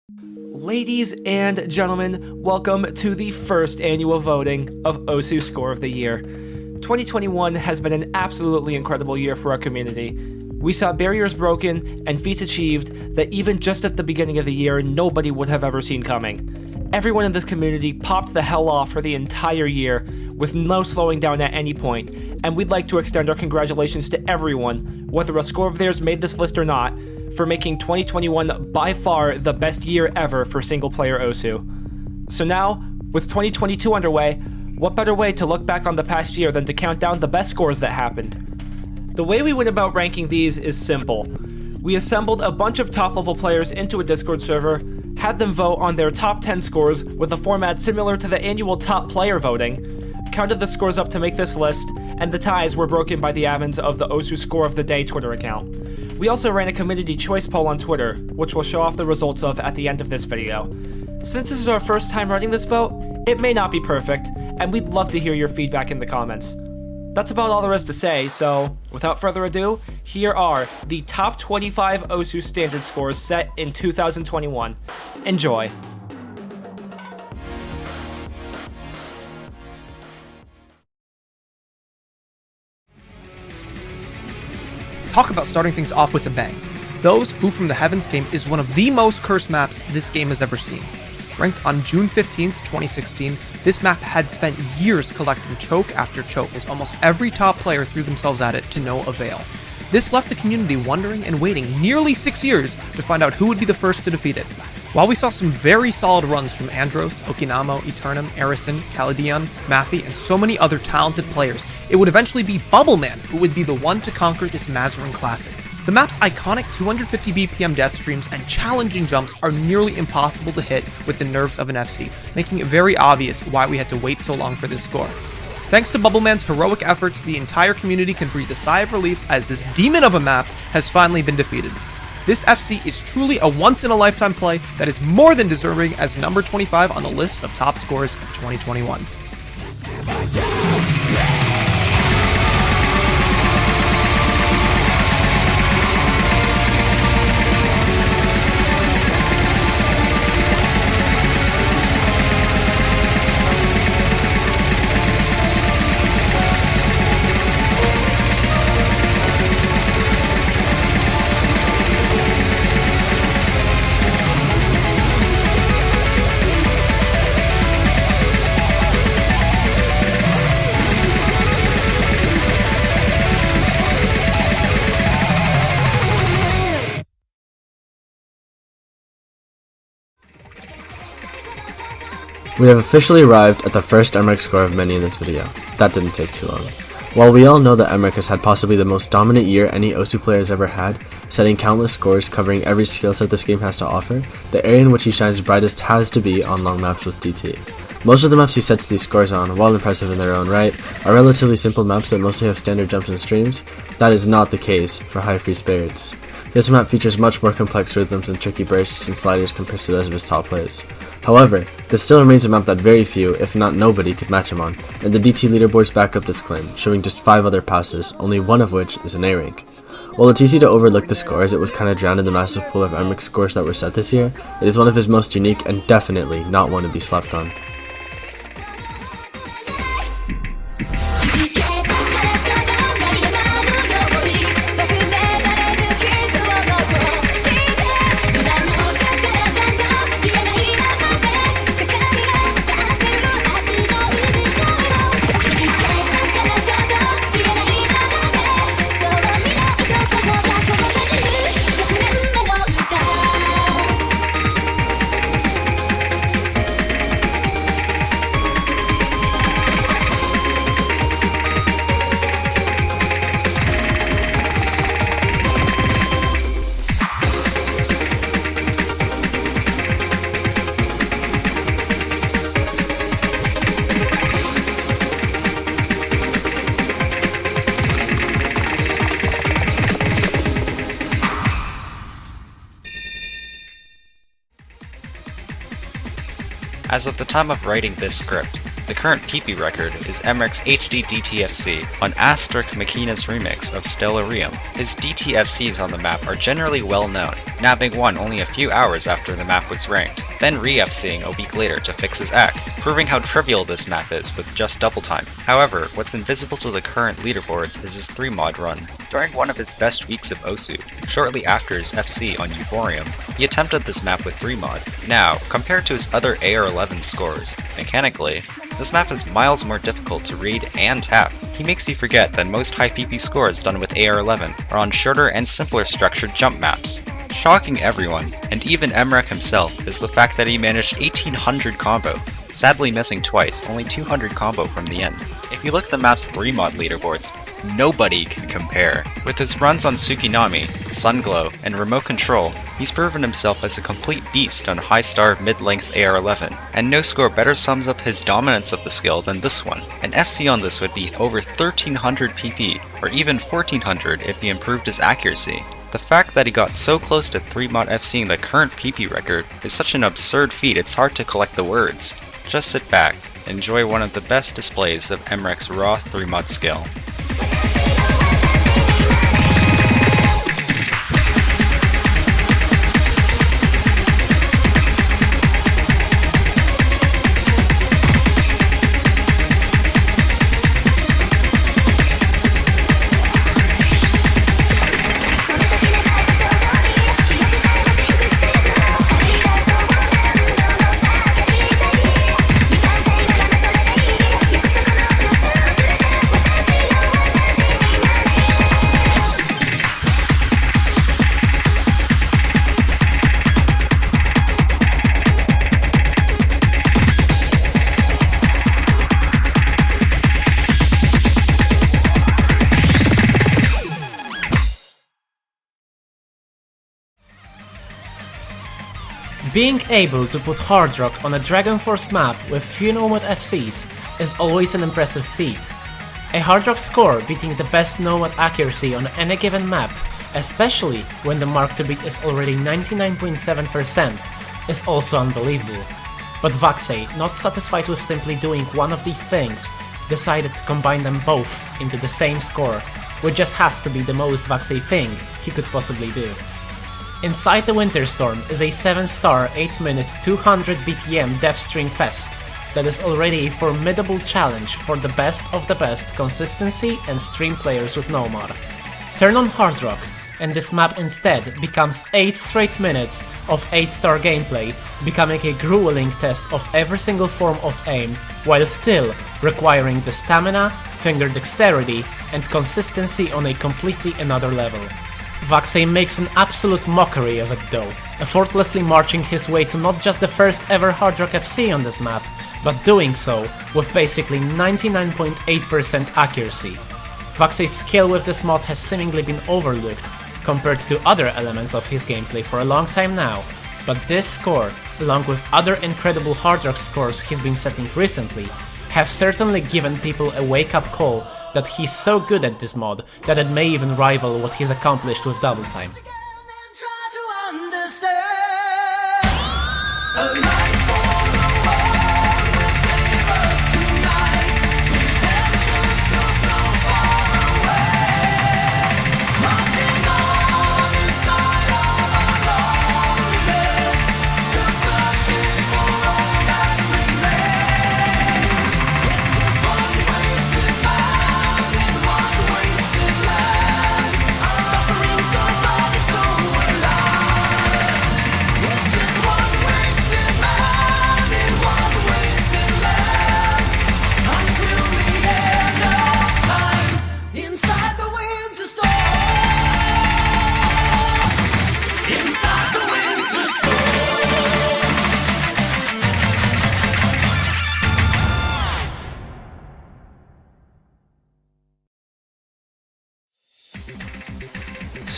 Ladies and gentlemen, welcome to the first annual voting of OSU Score of the Year. 2021 has been an absolutely incredible year for our community. We saw barriers broken and feats achieved that even just at the beginning of the year, nobody would have ever seen coming. Everyone in this community popped the hell off for the entire year with no slowing down at any point, and we'd like to extend our congratulations to everyone, whether a score of theirs made this list or not, for making 2021 by far the best year ever for single-player OSU. So now, with 2022 underway, what better way to look back on the past year than to count down the best scores that happened? The way we went about ranking these is simple. We assembled a bunch of top-level players into a Discord server, had them vote on their top 10 scores with a format similar to the annual top player voting, counted the scores up to make this list, and the ties were broken by the admins of the OSU Score of the Day Twitter account. We also ran a community choice poll on Twitter, which we'll show off the results of at the end of this video. Since this is our first time running this vote, it may not be perfect, and we'd love to hear your feedback in the comments. That's about all there is to say, so without further ado, here are the top 25 OSU standard scores set in 2021. Enjoy! Talk about starting things off with a bang. Those Who From the Heavens game is one of the most cursed maps this game has ever seen. Ranked on June 15th, 2016, this map had spent years collecting choke after choke as almost every top player threw themselves at it to no avail. This left the community wondering and waiting nearly 6 years to find out who would be the first to defeat it. While we saw some very solid runs from Andros, Okinamo, Eternum, Arison, Caladion, Mathy, and so many other talented players, it would eventually be Bubbleman who would be the one to conquer this Mazarin Classic. The map's iconic 250 BPM death streams and challenging jumps are nearly impossible to hit with the nerves of an FC, making it very obvious why we had to wait so long for this score. Thanks to Bubbleman's heroic efforts, the entire community can breathe a sigh of relief as this demon of a map has finally been defeated. This FC is truly a once-in-a-lifetime play that is more than deserving as number 25 on the list of top scores of 2021. We have officially arrived at the first Emerick score of many in this video. That didn't take too long. While we all know that Emerick has had possibly the most dominant year any OSU player has ever had, setting countless scores covering every skill set this game has to offer, the area in which he shines brightest has to be on long maps with DT. Most of the maps he sets these scores on, while impressive in their own right, are relatively simple maps that mostly have standard jumps and streams. That is not the case for High Free Spirits. This map features much more complex rhythms and tricky bursts and sliders compared to those of his top plays. However, this still remains a map that very few, if not nobody, could match him on, and the DT leaderboards back up this claim, showing just 5 other passes, only one of which is an A rank. While it's easy to overlook the score as it was kinda drowned in the massive pool of Emerick scores that were set this year, it is one of his most unique and definitely not one to be slept on. As of the time of writing this script, The current PP record is Emmerich HD DTFC on Asterix Machina's remix of Stellarium. His DTFCs on the map are generally well known, nabbing one only a few hours after the map was ranked, then re-FCing a week later to fix his ACK, proving how trivial this map is with just double time. However, what's invisible to the current leaderboards is his 3-mod run. During one of his best weeks of Osu, shortly after his FC on Euphorium, he attempted this map with 3-mod. Now, compared to his other AR11 scores, mechanically, this map is miles more difficult to read and tap. He makes you forget that most high PP scores done with AR11 are on shorter and simpler structured jump maps. Shocking everyone, and even Emmerich himself, is the fact that he managed 1800 combo, sadly missing twice, only 200 combo from the end. If you look at the map's 3-mod leaderboards, nobody can compare. With his runs on Tsukinami, Sunglow, and Remote Control, he's proven himself as a complete beast on high-star mid-length AR11, and no score better sums up his dominance of the skill than this one. An FC on this would be over 1300 PP, or even 1400 if he improved his accuracy. The fact that he got so close to 3-mod FCing the current PP record is such an absurd feat it's hard to collect the words. Just sit back, enjoy one of the best displays of Emmerich's raw 3-mod skill. Being able to put Hard Rock on a Dragon Force map with few Nomad FCs is always an impressive feat. A Hard Rock score beating the best Nomad accuracy on any given map, especially when the mark to beat is already 99.7%, is also unbelievable. But Vaxei, not satisfied with simply doing one of these things, decided to combine them both into the same score, which just has to be the most Vaxei thing he could possibly do. Inside the Winterstorm is a 7-star 8-minute 200 BPM Deathstring Fest that is already a formidable challenge for the best of the best consistency and stream players with Nomad. Turn on Hard Rock, and this map instead becomes 8 straight minutes of 8-star gameplay, becoming a grueling test of every single form of aim, while still requiring the stamina, finger dexterity, and consistency on a completely another level. Vaxei makes an absolute mockery of it though, effortlessly marching his way to not just the first ever Hard Rock FC on this map, but doing so with basically 99.8% accuracy. Vaxei's skill with this mod has seemingly been overlooked compared to other elements of his gameplay for a long time now, but this score, along with other incredible Hard Rock scores he's been setting recently, have certainly given people a wake-up call that he's so good at this mod that it may even rival what he's accomplished with Double Time.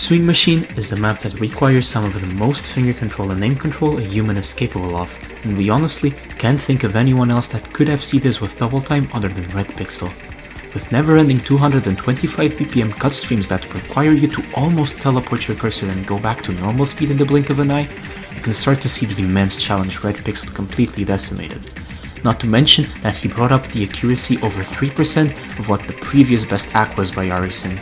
Swing Machine is a map that requires some of the most finger control and aim control a human is capable of, and we honestly can't think of anyone else that could FC this with double time other than Red Pixel. With never-ending 225 BPM cut streams that require you to almost teleport your cursor and go back to normal speed in the blink of an eye, you can start to see the immense challenge Red Pixel completely decimated. not to mention that he brought up the accuracy over 3% of what the previous best act was by Arisen.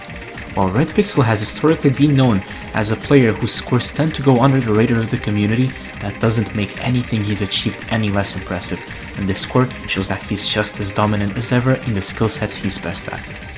While Red Pixel has historically been known as a player whose scores tend to go under the radar of the community, that doesn't make anything he's achieved any less impressive, and this score shows that he's just as dominant as ever in the skill sets he's best at.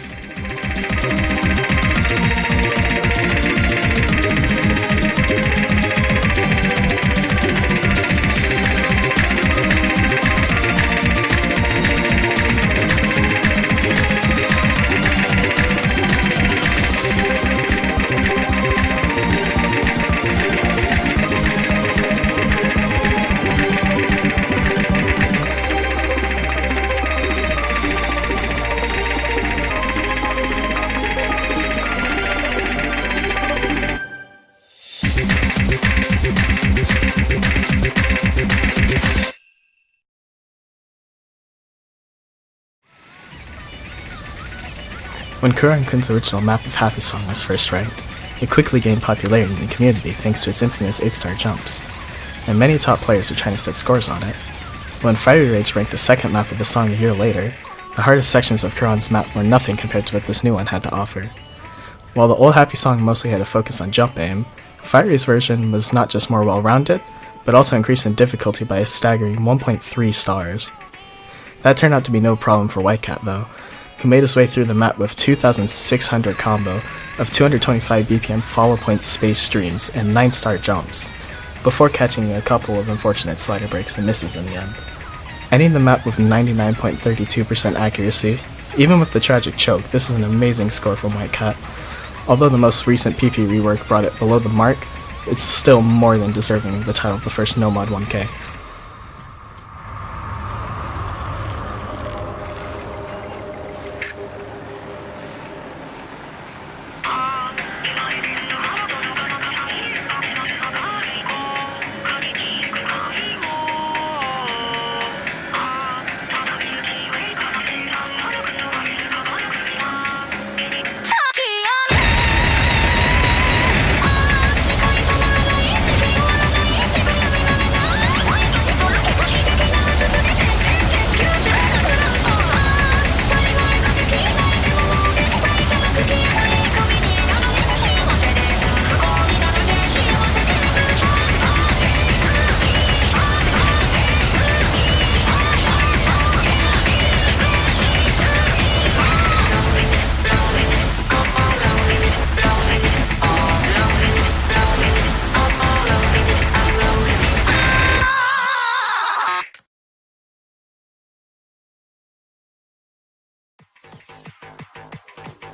When Kura-Kun's original map of Happy Song was first ranked, it quickly gained popularity in the community thanks to its infamous 8-star jumps, and many top players were trying to set scores on it. When Fiery Rage ranked a second map of the song a year later, the hardest sections of Kuran's map were nothing compared to what this new one had to offer. While the old Happy Song mostly had a focus on jump aim, Fiery's version was not just more well-rounded, but also increased in difficulty by a staggering 1.3 stars. That turned out to be no problem for Whitecat though, who made his way through the map with 2,600 combo of 225 BPM follow point space streams and 9-star jumps, before catching a couple of unfortunate slider breaks and misses in the end. Ending the map with 99.32% accuracy, even with the tragic choke, this is an amazing score from Whitecat. Although the most recent PP rework brought it below the mark, it's still more than deserving of the title of the first No Mod 1K.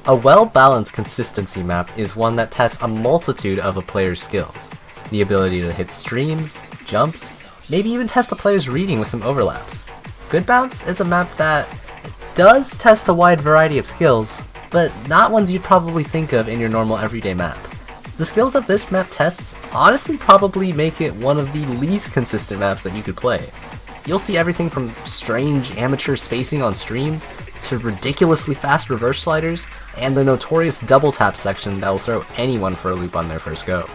A well-balanced consistency map is one that tests a multitude of a player's skills. The ability to hit streams, jumps, maybe even test a player's reading with some overlaps. Good Bounce is a map that does test a wide variety of skills, but not ones you'd probably think of in your normal everyday map. The skills that this map tests honestly probably make it one of the least consistent maps that you could play. You'll see everything from strange amateur spacing on streams, to ridiculously fast reverse sliders, and the notorious double tap section that will throw anyone for a loop on their first go.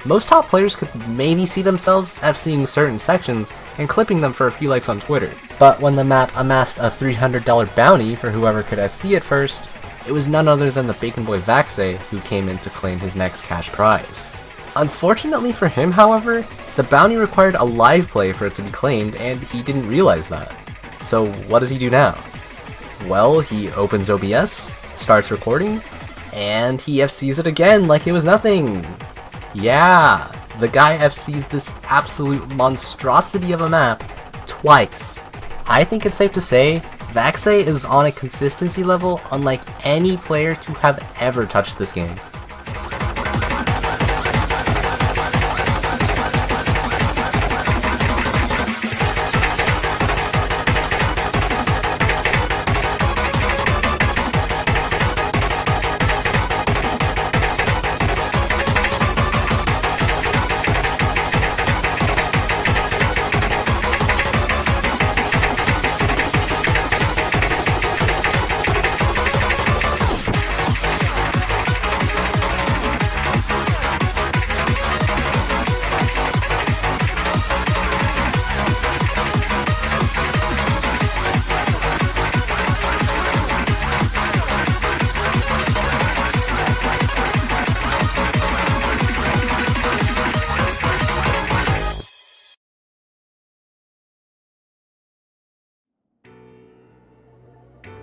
Most top players could maybe see themselves FCing certain sections and clipping them for a few likes on Twitter, but when the map amassed a $300 bounty for whoever could FC it first, it was none other than the Bacon Boy Vaxei who came in to claim his next cash prize. Unfortunately for him, however, the bounty required a live play for it to be claimed, and he didn't realize that. So what does he do now? Well, he opens OBS, starts recording, and he FCs it again like it was nothing. Yeah, the guy FCs this absolute monstrosity of a map twice. I think it's safe to say Vaxei is on a consistency level unlike any player to have ever touched this game.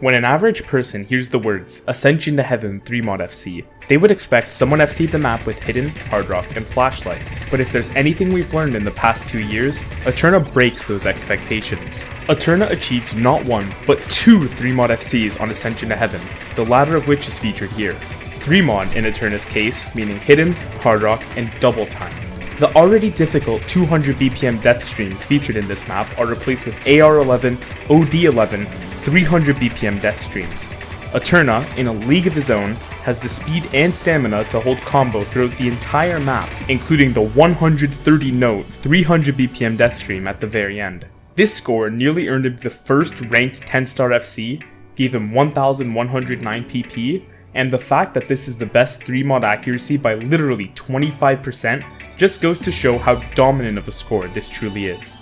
When an average person hears the words Ascension to Heaven 3mod FC, they would expect someone FC'd the map with Hidden, Hard Rock, and Flashlight. But if there's anything we've learned in the past 2 years, Eterna breaks those expectations. Eterna achieved not one, but 2 3mod FCs on Ascension to Heaven, the latter of which is featured here. 3mod in Eterna's case, meaning Hidden, Hard Rock, and Double Time. The already difficult 200 BPM death streams featured in this map are replaced with AR11, OD11, 300 BPM death streams. Eterna, in a league of his own, has the speed and stamina to hold combo throughout the entire map, including the 130 note 300 BPM death stream at the very end. This score nearly earned him the first ranked 10-star FC, gave him 1109 PP, and the fact that this is the best 3mod accuracy by literally 25% just goes to show how dominant of a score this truly is.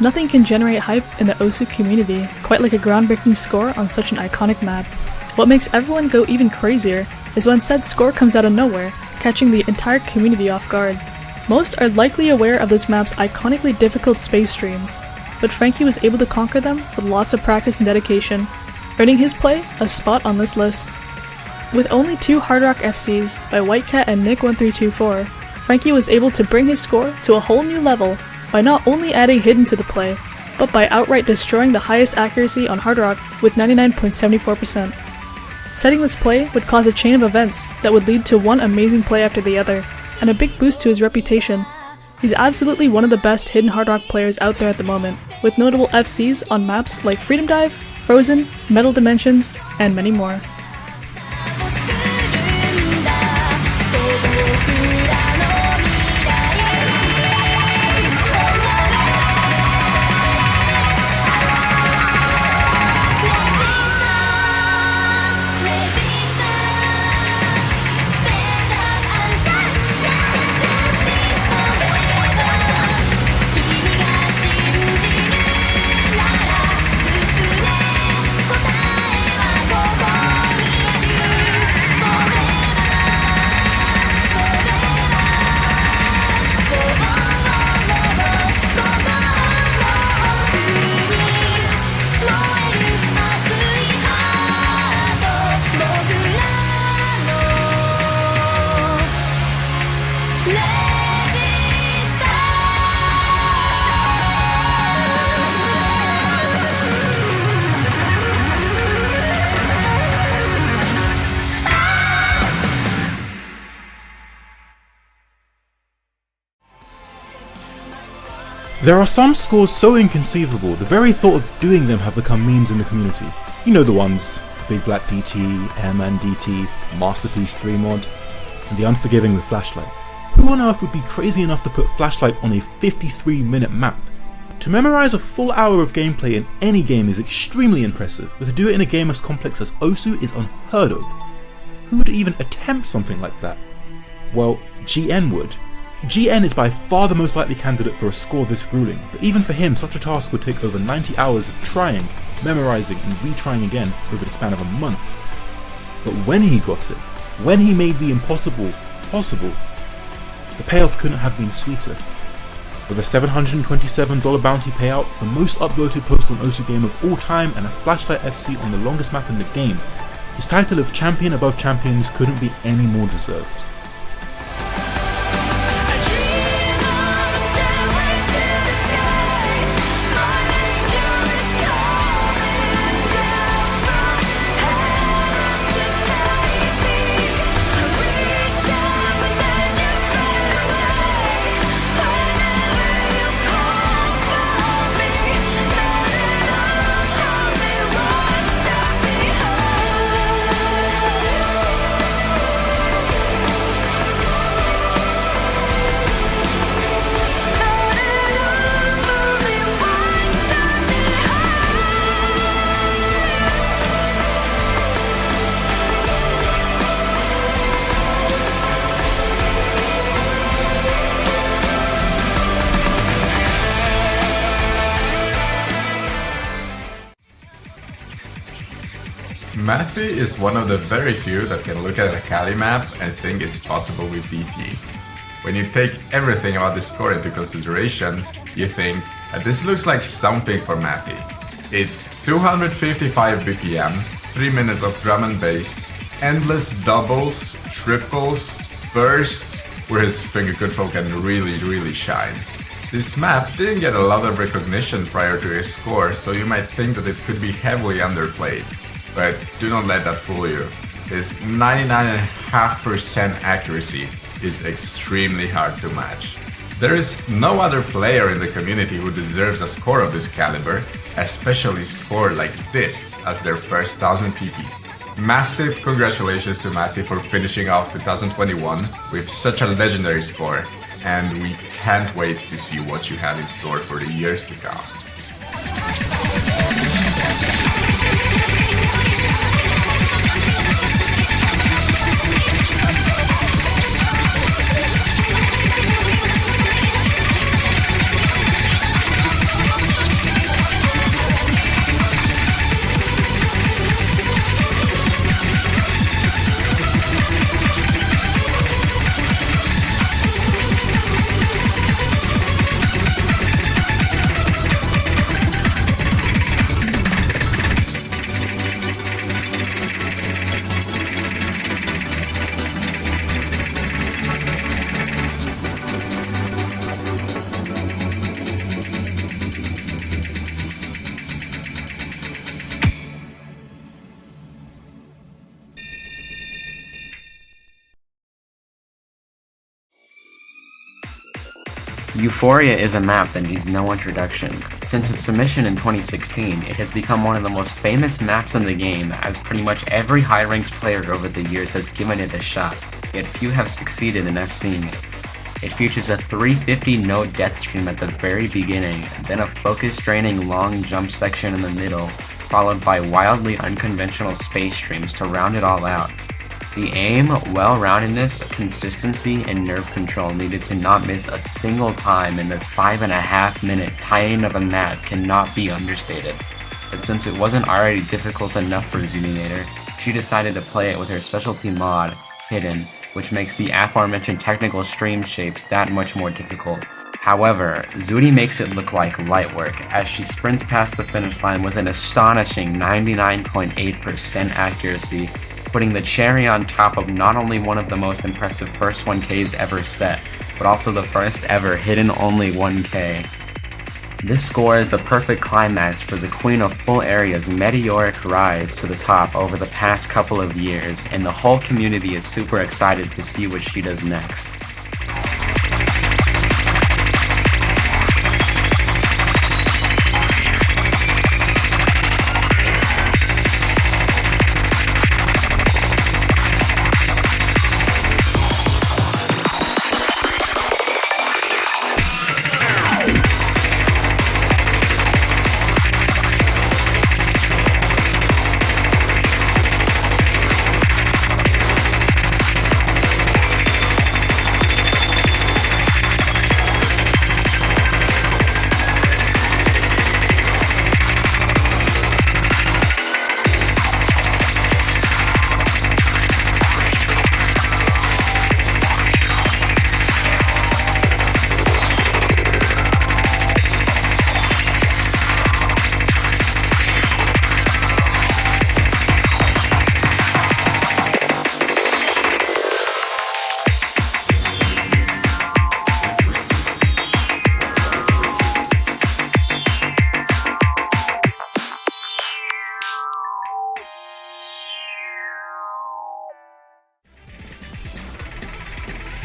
Nothing can generate hype in the Osu community quite like a groundbreaking score on such an iconic map. What makes everyone go even crazier is when said score comes out of nowhere, catching the entire community off guard. Most are likely aware of this map's iconically difficult space streams, but Frankie was able to conquer them with lots of practice and dedication, earning his play a spot on this list. With only 2 Hard Rock FCs by Whitecat and Nick1324, Frankie was able to bring his score to a whole new level by not only adding Hidden to the play, but by outright destroying the highest accuracy on Hard Rock with 99.74%. Setting this play would cause a chain of events that would lead to one amazing play after the other, and a big boost to his reputation. He's absolutely one of the best Hidden Hard Rock players out there at the moment, with notable FCs on maps like Freedom Dive, Frozen, Metal Dimensions, and many more. There are some scores so inconceivable, the very thought of doing them have become memes in the community. You know the ones, Big Black DT, Airman DT, Masterpiece 3mod, and the Unforgiving with Flashlight. Who on earth would be crazy enough to put Flashlight on a 53-minute map? To memorize a full hour of gameplay in any game is extremely impressive, but to do it in a game as complex as Osu is unheard of. Who would even attempt something like that? Well, GN would. GN is by far the most likely candidate for a score this grueling, but even for him such a task would take over 90 hours of trying, memorizing and retrying again over the span of a month. But when he got it, when he made the impossible possible, the payoff couldn't have been sweeter. With a $727 bounty payout, the most upvoted post on Osu game of all time and a Flashlight FC on the longest map in the game, his title of champion above champions couldn't be any more deserved. Matthew is one of the very few that can look at a Kali map and think it's possible with DT. When you take everything about the score into consideration, you think that this looks like something for Matthew. It's 255 BPM, 3 minutes of drum and bass, endless doubles, triples, bursts, where his finger control can really shine. This map didn't get a lot of recognition prior to his score, so you might think that it could be heavily underplayed. But do not let that fool you. His 99.5% accuracy is extremely hard to match. There is no other player in the community who deserves a score of this caliber, especially score like this as their first 1000 PP. Massive congratulations to Matthew for finishing off 2021 with such a legendary score, and we can't wait to see what you have in store for the years to come. Euphoria is a map that needs no introduction. Since its submission in 2016, it has become one of the most famous maps in the game, as pretty much every high-ranked player over the years has given it a shot, yet few have succeeded in FCing it. It features a 350 node death stream at the very beginning, then a focus-draining long jump section in the middle, followed by wildly unconventional space streams to round it all out. The aim, well-roundedness, consistency, and nerve control needed to not miss a single time in this 5.5-minute titan of a map cannot be understated. But since it wasn't already difficult enough for Zudinator, she decided to play it with her specialty mod, Hidden, which makes the aforementioned technical stream shapes that much more difficult. However, Zudi makes it look like light work as she sprints past the finish line with an astonishing 99.8% accuracy, putting the cherry on top of not only one of the most impressive first 1Ks ever set, but also the first ever hidden-only 1K. This score is the perfect climax for the Queen of Full Area's meteoric rise to the top over the past couple of years, and the whole community is super excited to see what she does next.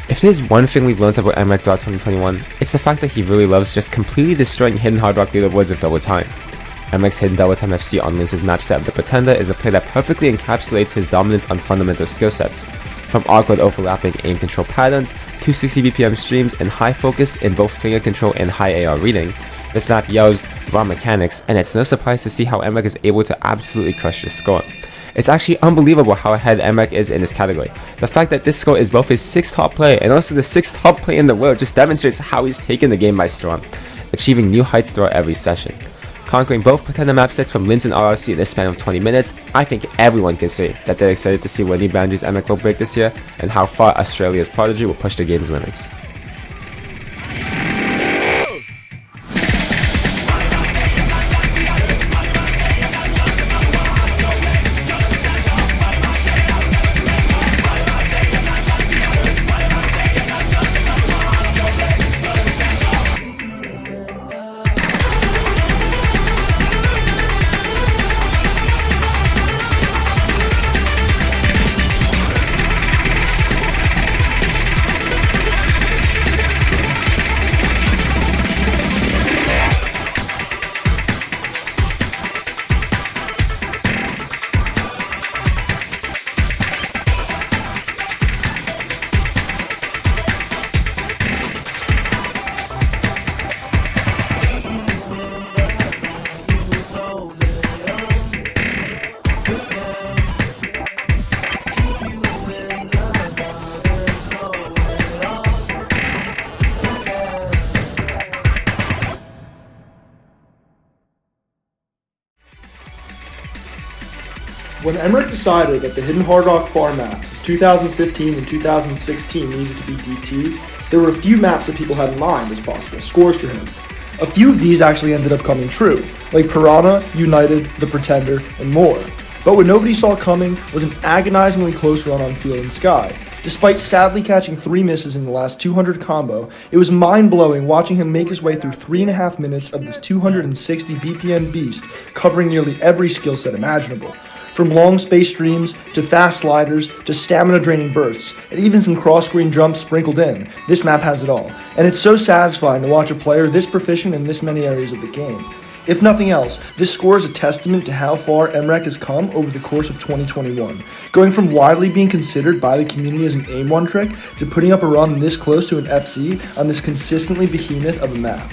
If there's one thing we've learned about Emrek throughout 2021, it's the fact that he really loves just completely destroying hidden hard rock leaderboards with Double Time. Emrek's hidden Double Time FC on Lince's match set of the Pretender is a play that perfectly encapsulates his dominance on fundamental skill sets, from awkward overlapping aim control patterns, 260 BPM streams, and high focus in both finger control and high AR reading. This map yells raw mechanics, and it's no surprise to see how Emrek is able to absolutely crush this score. It's actually unbelievable how ahead Emrek is in this category. The fact that this score is both his 6th top play and also the 6th top play in the world just demonstrates how he's taken the game by storm, achieving new heights throughout every session. Conquering both Pretender map sets from Linz and RRC in the span of 20 minutes, I think everyone can say that they're excited to see what new boundaries Emmerich will break this year and how far Australia's prodigy will push the game's limits. When Emmerich decided that the Hidden Hard Rock Far maps of 2015 and 2016 needed to be DT, there were a few maps that people had in mind as possible scores for him. A few of these actually ended up coming true, like Piranha, United, The Pretender, and more. But what nobody saw coming was an agonizingly close run on Field and Sky. Despite sadly catching 3 misses in the last 200 combo, it was mind-blowing watching him make his way through 3.5 minutes of this 260 BPM beast, covering nearly every skill set imaginable. From long space streams, to fast sliders, to stamina draining bursts, and even some cross-screen jumps sprinkled in, this map has it all. And it's so satisfying to watch a player this proficient in this many areas of the game. If nothing else, this score is a testament to how far Emmerich has come over the course of 2021, going from widely being considered by the community as an aim one trick to putting up a run this close to an FC on this consistently behemoth of a map.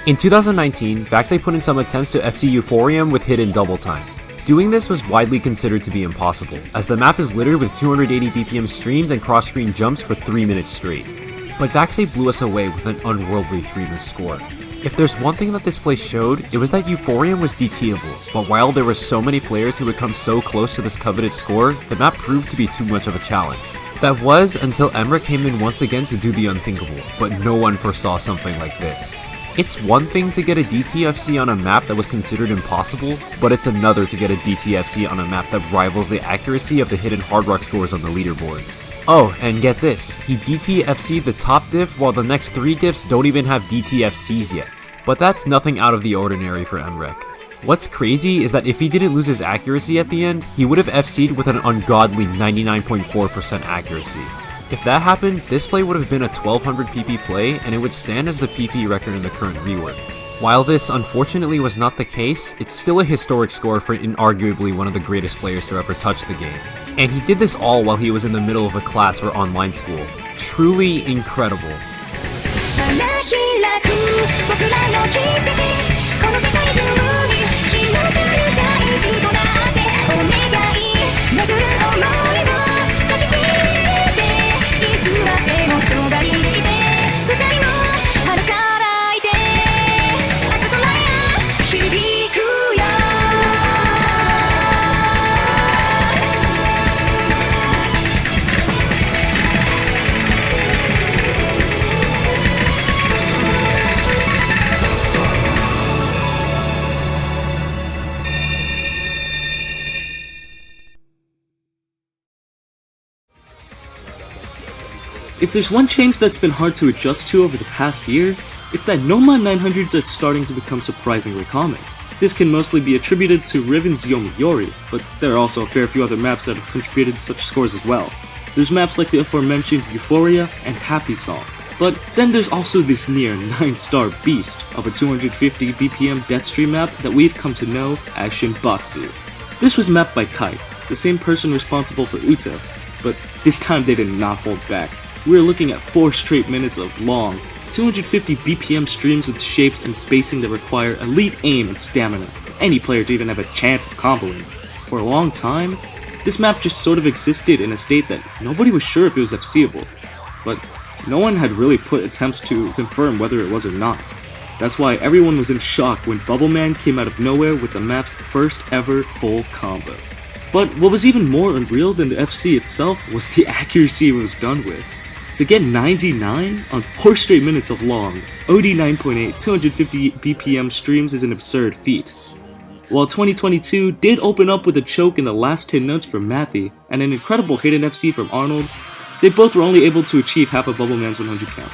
In 2019, Vaxei put in some attempts to FC Euphorium with hidden double time. Doing this was widely considered to be impossible, as the map is littered with 280 BPM streams and cross-screen jumps for 3 minutes straight. But Vaxei blew us away with an unworldly 3-miss score. If there's one thing that this play showed, it was that Euphorium was DTable, but while there were so many players who would come so close to this coveted score, the map proved to be too much of a challenge. That was until Emmerich came in once again to do the unthinkable, but no one foresaw something like this. It's one thing to get a DTFC on a map that was considered impossible, but it's another to get a DTFC on a map that rivals the accuracy of the hidden Hard Rock scores on the leaderboard. Oh, and get this, he DTFC'd the top diff while the next 3 diffs don't even have DTFCs yet. But that's nothing out of the ordinary for Emmerich. What's crazy is that if he didn't lose his accuracy at the end, he would have FC'd with an ungodly 99.4% accuracy. If that happened, this play would have been a 1200 PP play, and it would stand as the PP record in the current rework. While this unfortunately was not the case, it's still a historic score for inarguably one of the greatest players to ever touch the game. And he did this all while he was in the middle of a class for online school. Truly incredible. If there's one change that's been hard to adjust to over the past year, it's that no-mod 900s are starting to become surprisingly common. This can mostly be attributed to Riven's Yomiuri, but there are also a fair few other maps that have contributed such scores as well. There's maps like the aforementioned Euphoria and Happy Song. But then there's also this near 9-star beast of a 250 BPM Deathstream map that we've come to know as Shinbatsu. This was mapped by Kite, the same person responsible for Uta, but this time they did not hold back. We were looking at 4 straight minutes of long, 250 BPM streams with shapes and spacing that require elite aim and stamina for any player to even have a chance of comboing. For a long time, this map just sort of existed in a state that nobody was sure if it was FCable, but no one had really put attempts to confirm whether it was or not. That's why everyone was in shock when Bubbleman came out of nowhere with the map's first ever full combo. But what was even more unreal than the FC itself was the accuracy it was done with. To get 99 on 4 straight minutes of long, OD 9.8 250 BPM streams is an absurd feat. While 2022 did open up with a choke in the last 10 notes from Matthew and an incredible hidden FC from Arnold, they both were only able to achieve half of Bubbleman's 100 count.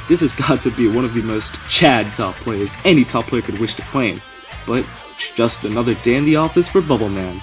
This has got to be one of the most Chad top plays any top player could wish to claim, but it's just another day in the office for Bubbleman.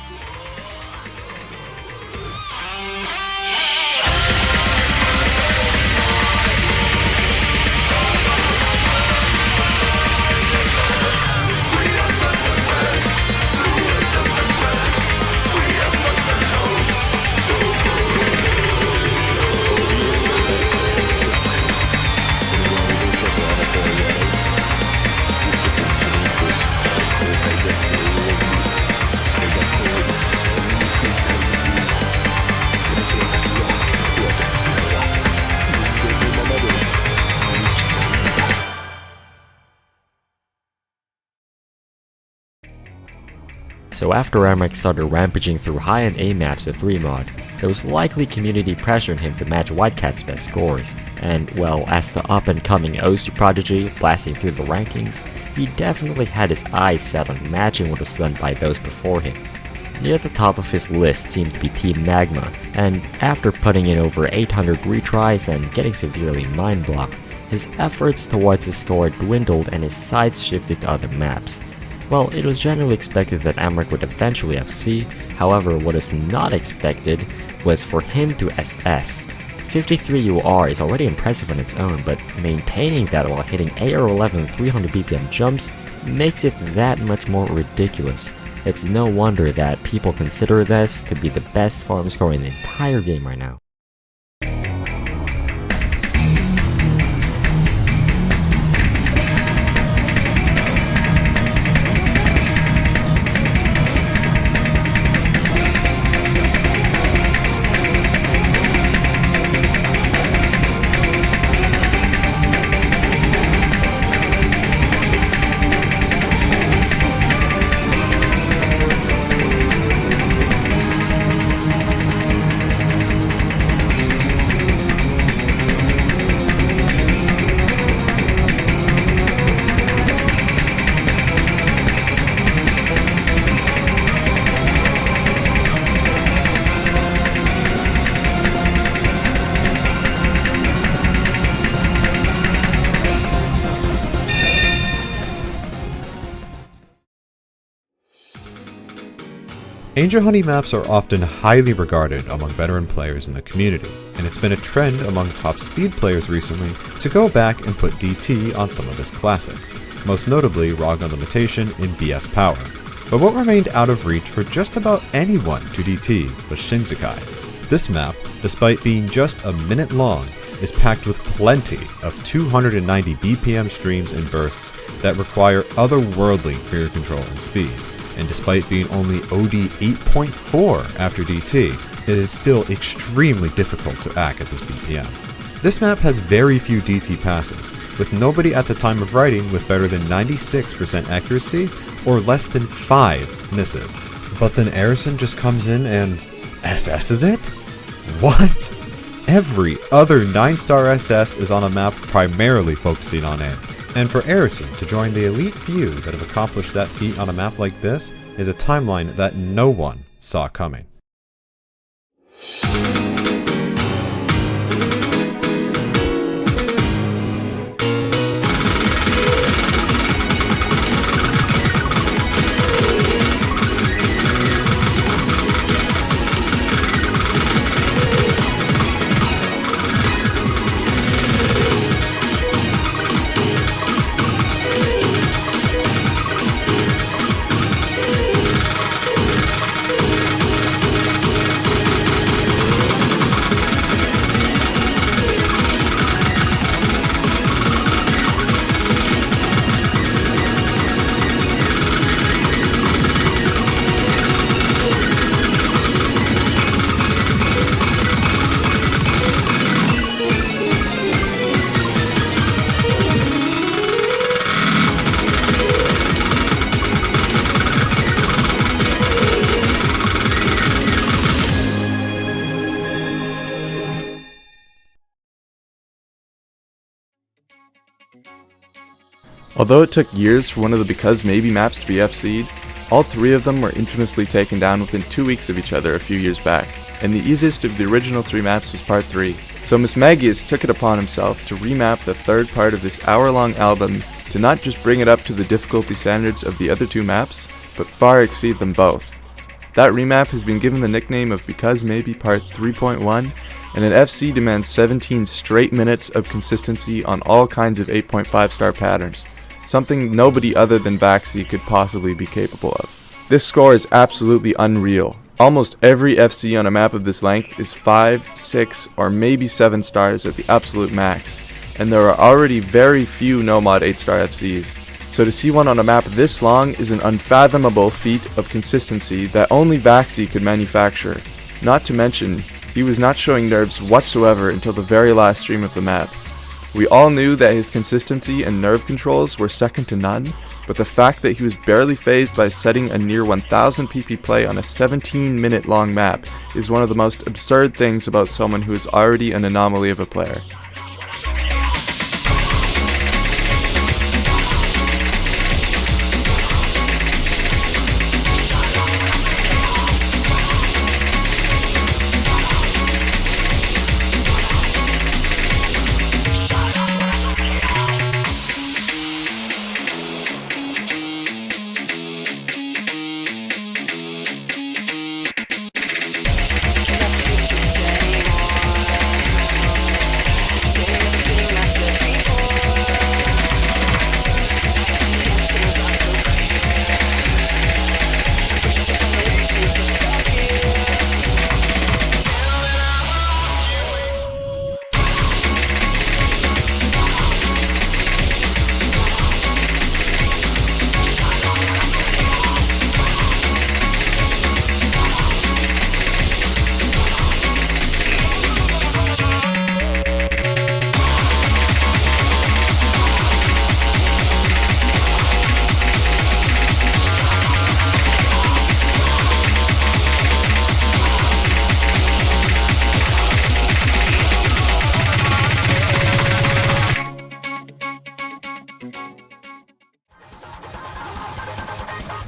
So after Emmerich started rampaging through high-end A maps with 3mod, there was likely community pressuring him to match Whitecat's best scores, and well, as the up-and-coming OSU prodigy blasting through the rankings, he definitely had his eyes set on matching what was done by those before him. Near the top of his list seemed to be Team Magma, and after putting in over 800 retries and getting severely mind-blocked, his efforts towards his score dwindled and his sights shifted to other maps. Well, it was generally expected that Emmerich would eventually FC, however what is not expected was for him to SS. 53 UR is already impressive on its own, but maintaining that while hitting AR11 300 BPM jumps makes it that much more ridiculous. It's no wonder that people consider this to be the best farm score in the entire game right now. Angel Honey maps are often highly regarded among veteran players in the community, and it's been a trend among top speed players recently to go back and put DT on some of his classics, most notably Ragnar Limitation in BS Power. But what remained out of reach for just about anyone to DT was Shinsekai. This map, despite being just a minute long, is packed with plenty of 290 BPM streams and bursts that require otherworldly finger control and speed. And despite being only OD 8.4 after DT, it is still extremely difficult to act at this BPM. This map has very few DT passes, with nobody at the time of writing with better than 96% accuracy or less than 5 misses. But then Arison just comes in and SS's it? What? Every other 9-star SS is on a map primarily focusing on aim. And for Arison to join the elite few that have accomplished that feat on a map like this is a timeline that no one saw coming. Although it took years for one of the Because Maybe maps to be FC'd, all three of them were infamously taken down within 2 weeks of each other a few years back, and the easiest of the original 3 maps was Part 3. So Mismagius took it upon himself to remap the third part of this hour-long album to not just bring it up to the difficulty standards of the other 2 maps, but far exceed them both. That remap has been given the nickname of Because Maybe Part 3.1, and an FC demands 17 straight minutes of consistency on all kinds of 8.5 star patterns, something nobody other than Vaxi could possibly be capable of. This score is absolutely unreal. Almost every FC on a map of this length is 5, 6, or maybe 7 stars at the absolute max, and there are already very few no-mod 8-star FCs, so to see one on a map this long is an unfathomable feat of consistency that only Vaxi could manufacture. Not to mention, he was not showing nerves whatsoever until the very last stream of the map. We all knew that his consistency and nerve controls were second to none, but the fact that he was barely phased by setting a near 1000 PP play on a 17-minute long map is one of the most absurd things about someone who is already an anomaly of a player.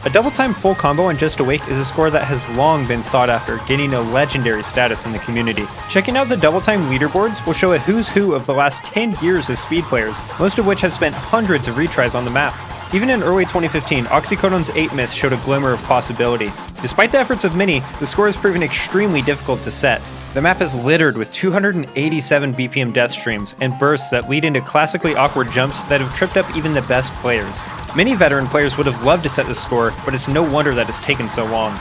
A double time full combo on Just Awake is a score that has long been sought after, gaining a legendary status in the community. Checking out the double time leaderboards will show a who's who of the last 10 years of speed players, most of which have spent hundreds of retries on the map. Even in early 2015, Oxycodone's 8 Myths showed a glimmer of possibility. Despite the efforts of many, the score has proven extremely difficult to set. The map is littered with 287 BPM death streams and bursts that lead into classically awkward jumps that have tripped up even the best players. Many veteran players would have loved to set this score, but it's no wonder that it's taken so long.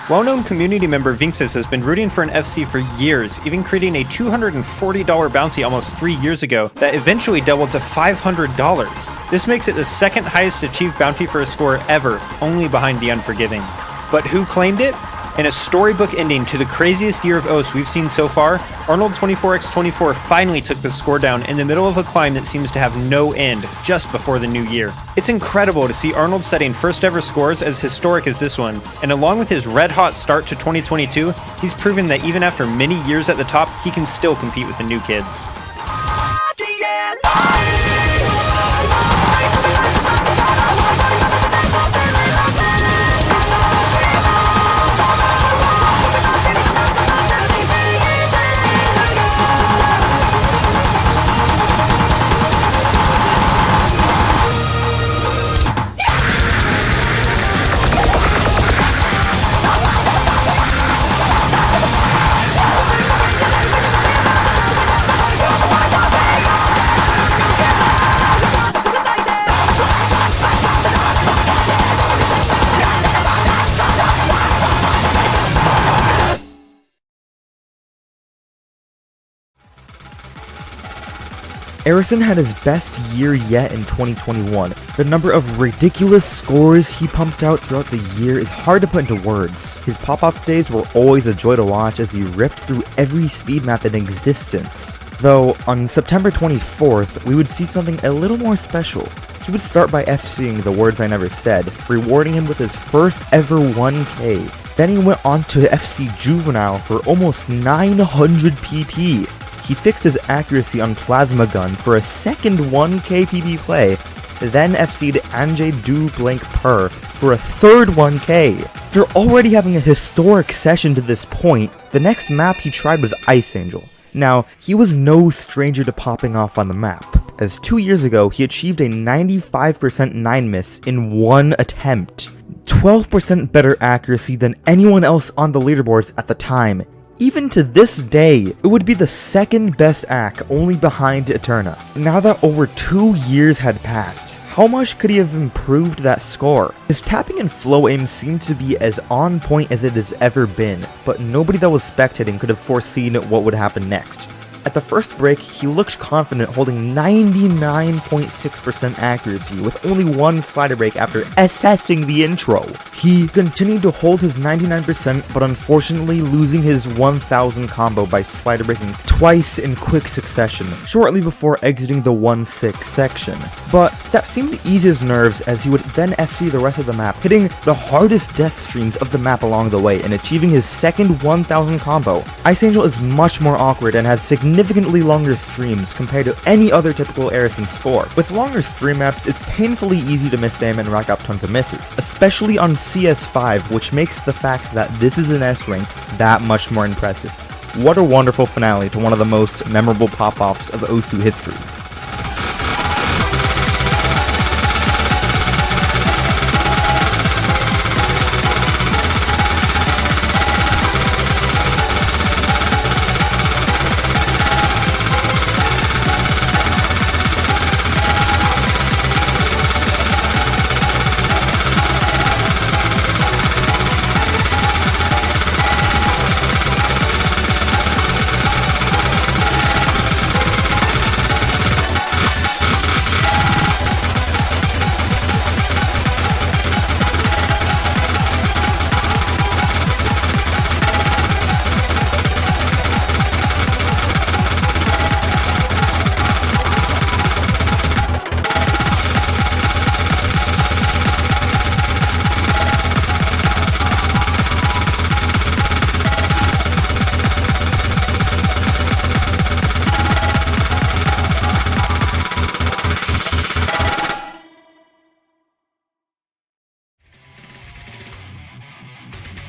Well-known community member Vinxis has been rooting for an FC for years, even creating a $240 bounty almost 3 years ago that eventually doubled to $500. This makes it the second highest achieved bounty for a score ever, only behind The Unforgiving. But who claimed it? In a storybook ending to the craziest year of OS we've seen so far, Arnold 24x24 finally took the score down in the middle of a climb that seems to have no end, just before the new year. It's incredible to see Arnold setting first ever scores as historic as this one, and along with his red-hot start to 2022, he's proven that even after many years at the top, he can still compete with the new kids. Erison had his best year yet in 2021. The number of ridiculous scores he pumped out throughout the year is hard to put into words. His pop-off days were always a joy to watch as he ripped through every speed map in existence. Though, on September 24th, we would see something a little more special. He would start by FCing The Words I Never Said, rewarding him with his first ever 1K. Then he went on to FC Juvenile for almost 900 PP. He fixed his accuracy on Plasma Gun for a second 1K PP play, then FC'd Anjay Du Blank Per for a third 1K. After already having a historic session to this point, the next map he tried was Ice Angel. Now, he was no stranger to popping off on the map, as 2 years ago he achieved a 95% 9 miss in one attempt. 12% better accuracy than anyone else on the leaderboards at the time. Even to this day, it would be the second best ACK, only behind Eterna. Now that over 2 years had passed, how much could he have improved that score? His tapping and flow aim seemed to be as on point as it has ever been, but nobody that was spectating could have foreseen what would happen next. At the first break, he looked confident, holding 99.6% accuracy with only one slider break after assessing the intro. He continued to hold his 99%, but unfortunately losing his 1000 combo by slider breaking twice in quick succession, shortly before exiting the 1-6 section. But that seemed to ease his nerves, as he would then FC the rest of the map, hitting the hardest death streams of the map along the way and achieving his second 1000 combo. Ice Angel is much more awkward and has significantly longer streams compared to any other typical Arison score. With longer stream maps, it's painfully easy to miss aim and rack up tons of misses, especially on CS5, which makes the fact that this is an S rank that much more impressive. What a wonderful finale to one of the most memorable pop-offs of Osu history.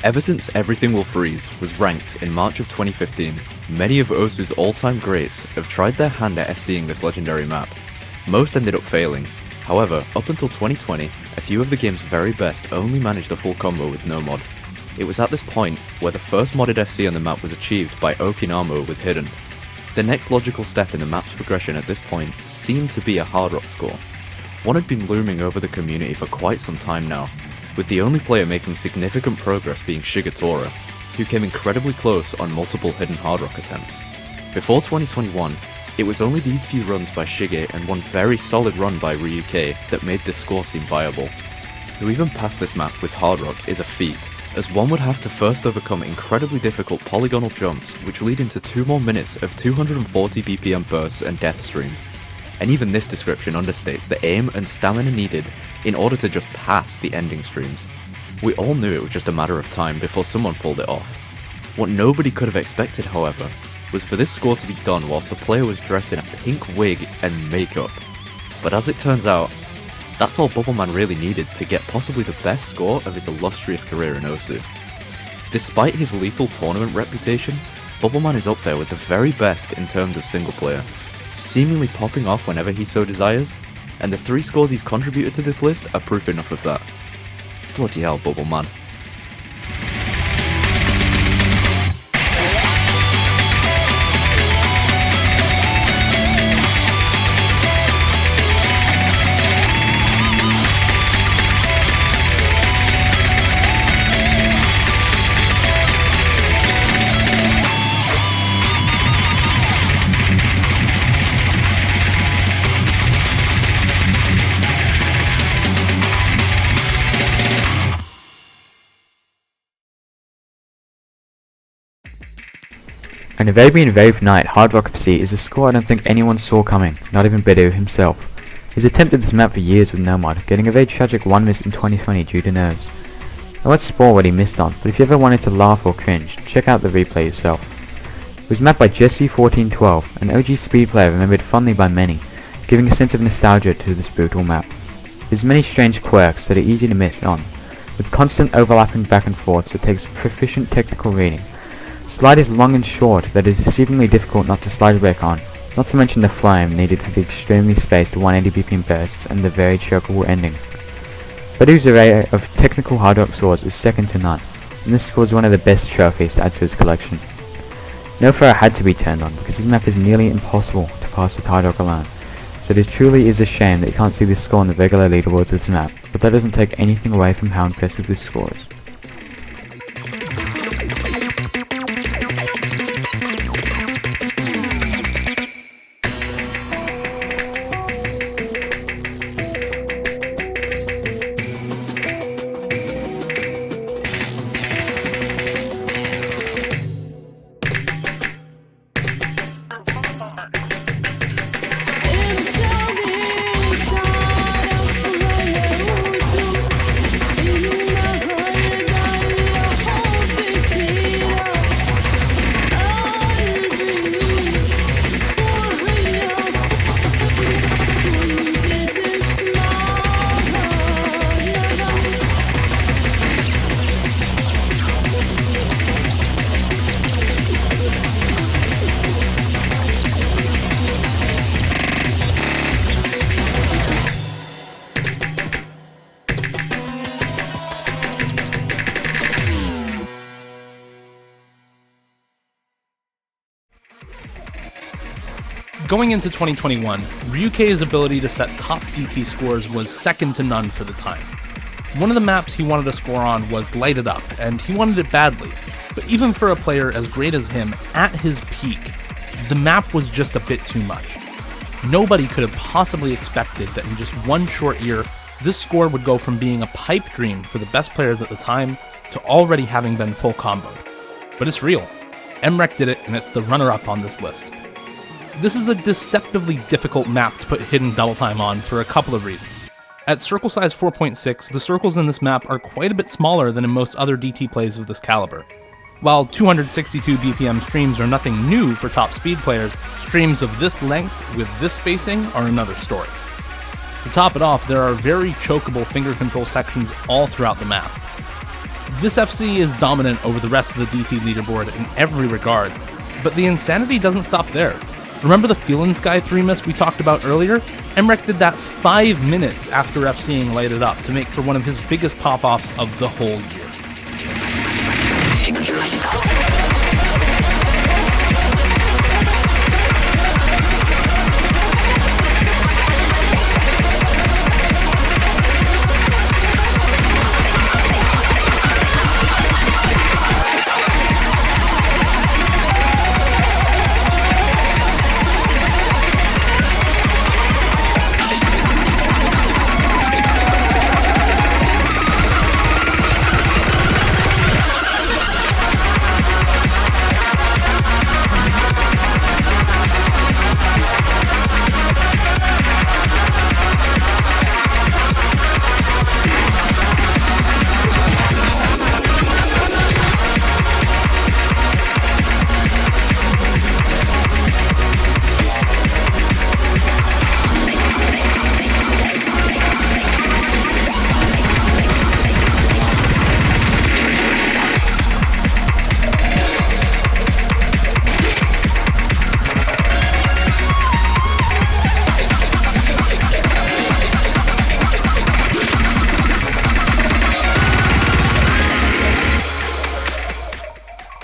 Ever since Everything Will Freeze was ranked in March of 2015, many of Osu's all-time greats have tried their hand at FCing this legendary map. Most ended up failing. However, up until 2020, a few of the game's very best only managed a full combo with no mod. It was at this point where the first modded FC on the map was achieved by Okinamo with Hidden. The next logical step in the map's progression at this point seemed to be a Hard Rock score. One had been looming over the community for quite some time now, with the only player making significant progress being Shigetora, who came incredibly close on multiple hidden Hard Rock attempts. Before 2021, it was only these few runs by Shige and one very solid run by Ryuke that made this score seem viable. To even pass this map with Hard Rock is a feat, as one would have to first overcome incredibly difficult polygonal jumps which lead into 2 more minutes of 240 BPM bursts and death streams. And even this description understates the aim and stamina needed in order to just pass the ending streams. We all knew it was just a matter of time before someone pulled it off. What nobody could have expected, however, was for this score to be done whilst the player was dressed in a pink wig and makeup. But as it turns out, that's all Bubbleman really needed to get possibly the best score of his illustrious career in Osu. Despite his lethal tournament reputation, Bubbleman is up there with the very best in terms of single player, seemingly popping off whenever he so desires, and the 3 scores he's contributed to this list are proof enough of that. Bloody hell, Bubbleman. On a very night, Hard Rock FC is a score I don't think anyone saw coming, not even Bedu himself. He's attempted this map for years with no mod, getting a very tragic 1 miss in 2020 due to nerves. I won't spoil what he missed on, but if you ever wanted to laugh or cringe, check out the replay yourself. It was mapped by Jesse1412, an OG speed player remembered fondly by many, giving a sense of nostalgia to this brutal map. There's many strange quirks that are easy to miss on, with constant overlapping back and forth that takes proficient technical reading. Slide is long and short that is deceivingly difficult not to slide break on, not to mention the flame needed for the extremely spaced 180 BPM bursts and the very chokeable ending. Bedou's array of technical hard rock swords is second to none, and this score is one of the best trophies to add to his collection. No Pharaoh had to be turned on because this map is nearly impossible to pass with hard rock alone, so it truly is a shame that you can't see this score on the regular leaderboards of this map, but that doesn't take anything away from how impressive this score is. Going into 2021, Ryukei's ability to set top DT scores was second to none for the time. One of the maps he wanted to score on was Light It Up, and he wanted it badly, but even for a player as great as him, at his peak, the map was just a bit too much. Nobody could have possibly expected that in just one short year, this score would go from being a pipe dream for the best players at the time to already having been full comboed. But it's real. MREC did it, and it's the runner-up on this list. This is a deceptively difficult map to put hidden double time on for a couple of reasons. At circle size 4.6, the circles in this map are quite a bit smaller than in most other DT plays of this caliber. While 262 BPM streams are nothing new for top speed players, streams of this length with this spacing are another story. To top it off, there are very chokeable finger control sections all throughout the map. This FC is dominant over the rest of the DT leaderboard in every regard, but the insanity doesn't stop there. Remember the Feelin' Sky 3 miss we talked about earlier? MREC did that 5 minutes after FCing Light It Up to make for one of his biggest pop-offs of the whole year.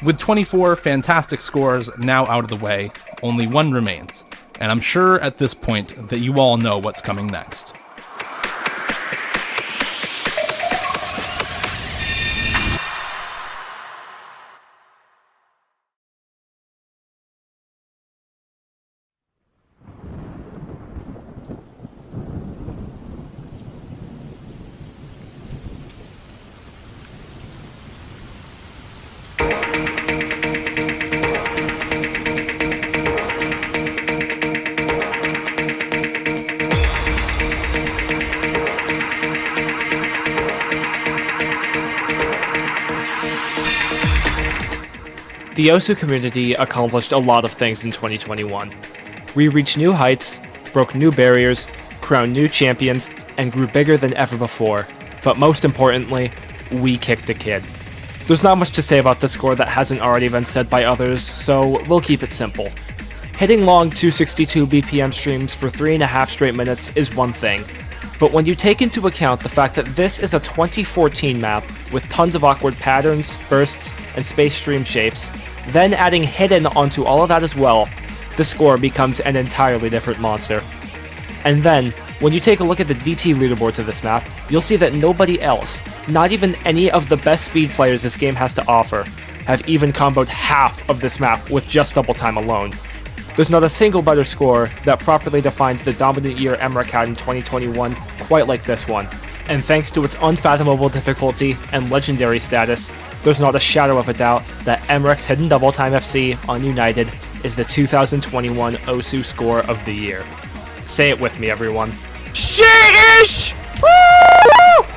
With 24 fantastic scores now out of the way, only one remains, and I'm sure at this point that you all know what's coming next. The Osu community accomplished a lot of things in 2021. We reached new heights, broke new barriers, crowned new champions, and grew bigger than ever before. But most importantly, we kicked the kid. There's not much to say about this score that hasn't already been said by others, so we'll keep it simple. Hitting long 262 BPM streams for 3.5 straight minutes is one thing, but when you take into account the fact that this is a 2014 map with tons of awkward patterns, bursts, and space stream shapes, then adding Hidden onto all of that as well, the score becomes an entirely different monster. And then, when you take a look at the DT leaderboard to this map, you'll see that nobody else, not even any of the best speed players this game has to offer, have even comboed half of this map with just double time alone. There's not a single better score that properly defines the dominant year Emmerich had in 2021 quite like this one, and thanks to its unfathomable difficulty and legendary status, there's not a shadow of a doubt that Emmerich's Hidden Double Time FC on United is the 2021 OSU score of the year. Say it with me, everyone. Sheesh! Woo!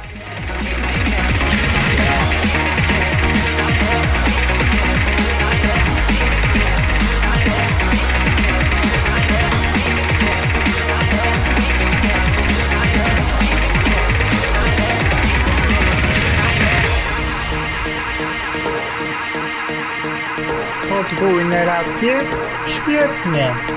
Podwójne racje? Świetnie!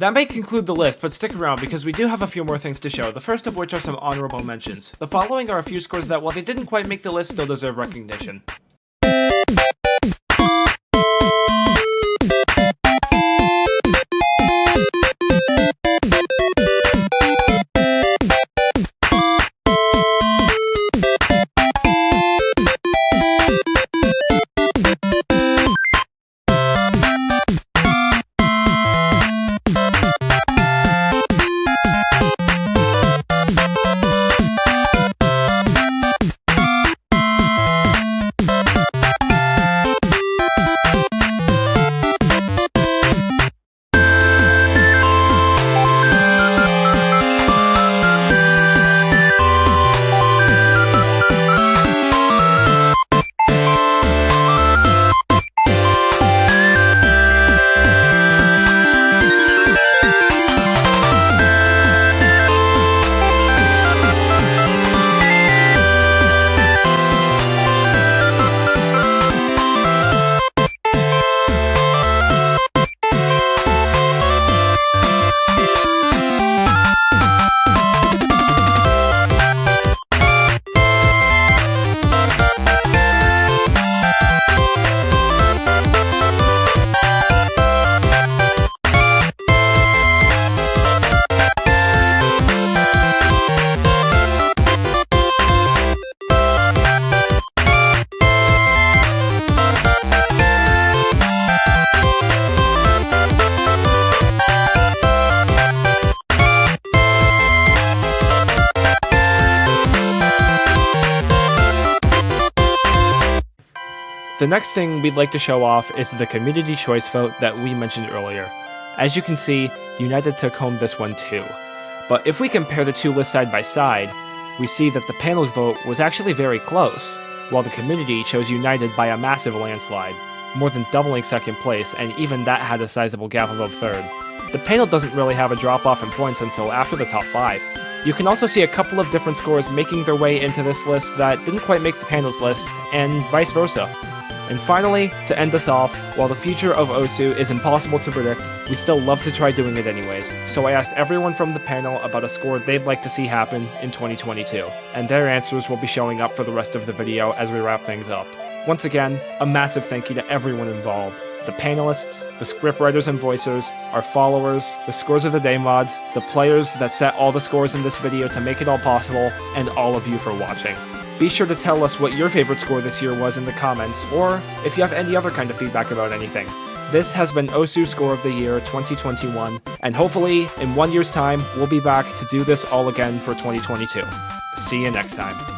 That may conclude the list, but stick around because we do have a few more things to show, the first of which are some honorable mentions. The following are a few scores that, while they didn't quite make the list, still deserve recognition. The next thing we'd like to show off is the community choice vote that we mentioned earlier. As you can see, United took home this one too. But if we compare the two lists side by side, we see that the panel's vote was actually very close, while the community chose United by a massive landslide, more than doubling second place, and even that had a sizable gap above third. The panel doesn't really have a drop-off in points until after the top 5. You can also see a couple of different scores making their way into this list that didn't quite make the panel's list, and vice versa. And finally, to end us off, while the future of Osu is impossible to predict, we still love to try doing it anyways. So I asked everyone from the panel about a score they'd like to see happen in 2022, and their answers will be showing up for the rest of the video as we wrap things up. Once again, a massive thank you to everyone involved. The panelists, the scriptwriters and voicers, our followers, the Scores of the Day mods, the players that set all the scores in this video to make it all possible, and all of you for watching. Be sure to tell us what your favorite score this year was in the comments, or if you have any other kind of feedback about anything. This has been Osu Score of the Year 2021, and hopefully, in 1 year's time, we'll be back to do this all again for 2022. See you next time.